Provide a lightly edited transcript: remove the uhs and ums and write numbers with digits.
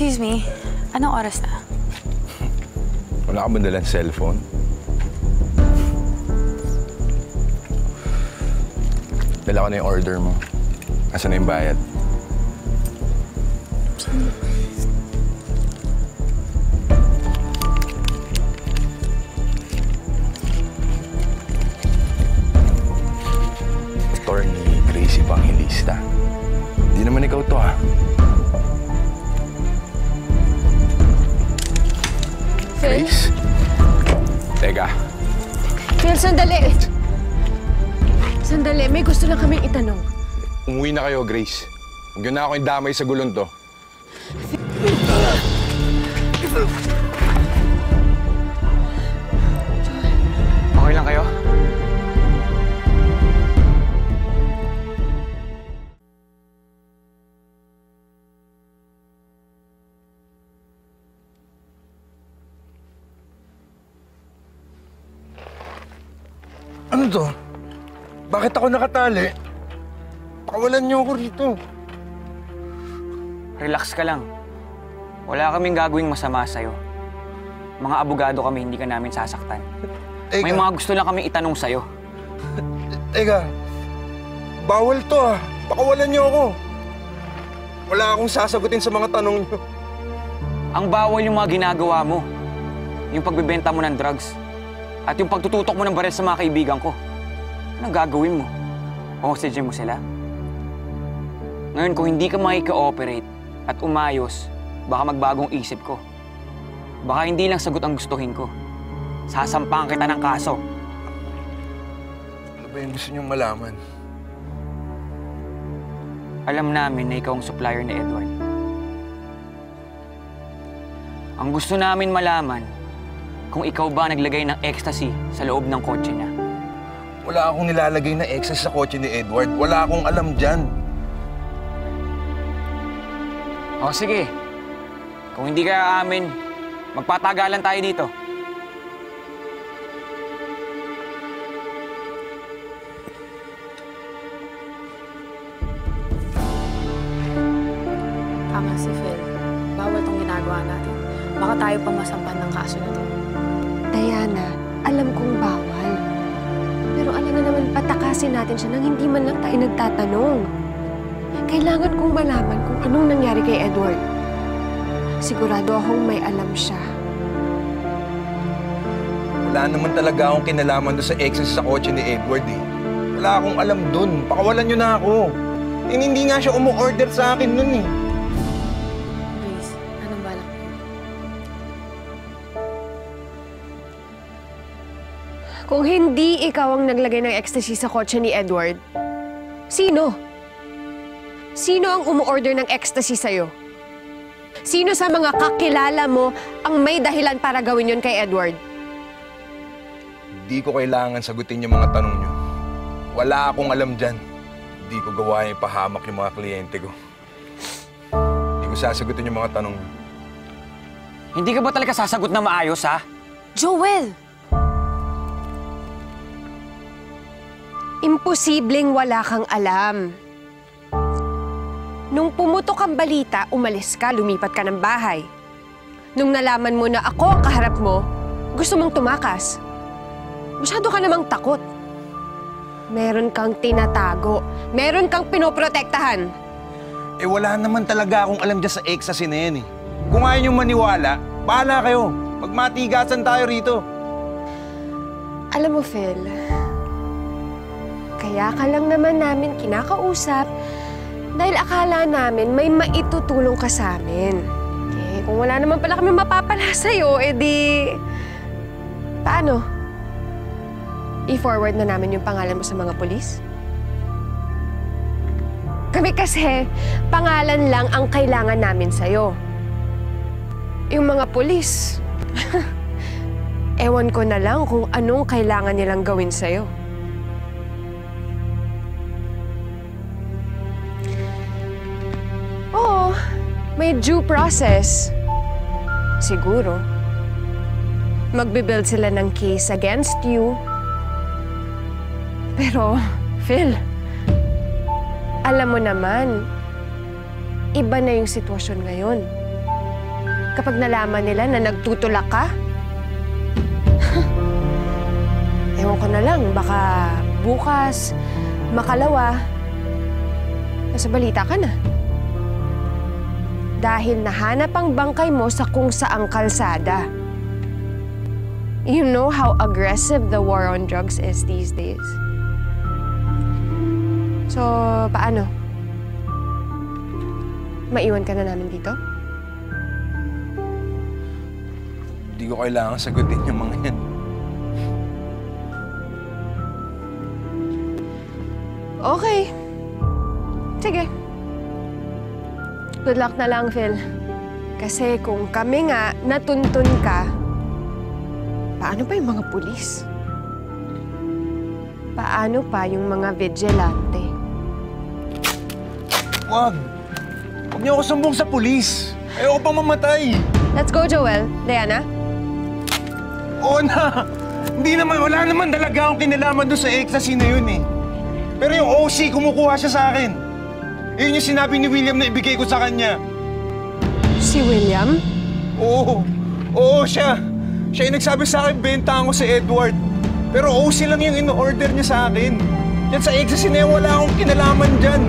Excuse me, anong oras na? Wala ka ba dalang cellphone? Dala ko na yung order mo. Asan na yung bayad? Attorney Gracie Evangelista. Hindi naman ikaw to, ha? Phil? Grace? Teka. Phil, sandali. Sandali, may gusto lang kaming itanong. Umuwi na kayo, Grace. Huwag na ako yung damay sa gulong to. Okay lang kayo? Ano to? Bakit ako nakatali? Pakawalan niyo ako rito. Relax ka lang. Wala kaming gagawing masama sa'yo. Mga abogado kami, hindi ka namin sasaktan. Teka. May mga gusto lang kami itanong sa'yo. Teka, bawal to, ha? Pakawalan niyo ako. Wala akong sasagutin sa mga tanong niyo. Ang bawal yung mga ginagawa mo. Yung pagbebenta mo ng drugs. At yung pagtututok mo ng baril sa mga kaibigan ko. Anong gagawin mo? Hostage mo sila? Ngayon, kung hindi ka makika-operate at umayos, baka magbagong isip ko. Baka hindi lang sagot ang gustuhin ko. Sasampahan kita ng kaso. Ano ba yung gusto niyong malaman? Alam namin na ikaw ang supplier ni Edward. Ang gusto namin malaman, kung ikaw ba naglagay ng ecstasy sa loob ng kotse niya. Wala akong nilalagay na excess sa kotse ni Edward. Wala akong alam dyan. O sige, kung hindi ka aamin, magpatagalan tayo dito. Tama si Phil. Bawal tong ginagawa natin. Baka tayo pa masampan ng kaso na to. Diana, alam kong bawal. Pero alam na naman, patakasin natin siya nang hindi man lang tayo nagtatanong. Kailangan kong malaman kung anong nangyari kay Edward. Sigurado akong may alam siya. Wala naman talaga akong kinalaman doon sa excess sa kotse ni Edward, eh. Wala akong alam doon. Pakawalan niyo na ako. Hindi nga siya umu-order sa akin noon, eh. Grace, anong balak mo? Kung hindi ikaw ang naglagay ng ecstasy sa kotse ni Edward, sino? Sino ang umu-order ng ecstasy sa'yo? Sino sa mga kakilala mo ang may dahilan para gawin yun kay Edward? Hindi ko kailangan sagutin yung mga tanong niyo. Wala akong alam dyan. Hindi ko gawain ipahamak yung mga kliyente ko. Hindi ko sasagutin yung mga tanong niyo. Hindi ka ba talaga sasagot na maayos, ha? Joel! Imposibleng wala kang alam. Nung pumutok ang balita, umalis ka, lumipat ka ng bahay. Nung nalaman mo na ako ang kaharap mo, gusto mong tumakas. Masyado ka namang takot. Meron kang tinatago. Meron kang pinoprotektahan. Eh wala naman talaga akong alam dyan sa ecstasy na yan, eh. Kung ayaw niyong maniwala, bahala kayo. Magmatigasan tayo rito. Alam mo, Phil, kaya ka lang naman namin kinakausap dahil akala namin may maitutulong ka sa amin. Eh, kung wala naman pala kami mapapala sa'yo, edi... Paano? I-forward na namin yung pangalan mo sa mga polis? Kami kasi, pangalan lang ang kailangan namin sa'yo. Yung mga polis, ewan ko na lang kung anong kailangan nilang gawin sa'yo. Oo, may due process. Siguro. Magbe-build sila ng case against you. Pero, Phil, alam mo naman, iba na yung sitwasyon ngayon. Kapag nalaman nila na nagtutulak ka? Ewan ko na lang, baka bukas, makalawa, nasa balita ka na. Dahil nahanap ang bangkay mo sa kung saang kalsada. You know how aggressive the war on drugs is these days. So, paano? Maiwan ka na namin dito? Hindi ko kailangan sagutin yung mga yan. Okay. Sige. Good luck na lang, Phil. Kasi kung kami nga natuntun ka, paano pa yung mga pulis? Paano pa yung mga vigilante? Wag! Huwag niyo ako sumbong sa pulis. Ayoko pang mamatay. Let's go, Joel. Diana? Oo na! Hindi naman, wala naman talaga akong kinalaman doon sa ecstasy na yun eh. Pero yung OC, kumukuha siya sa akin. Yun yung sinabi ni William na ibigay ko sa kanya. Si William? Oo. Oo, siya. Siya yung nagsabi sa akin, bentahan ko si Edward. Pero OC lang yung in-order niya sa akin. Yan sa ecstasy na yan, wala akong kinalaman dyan.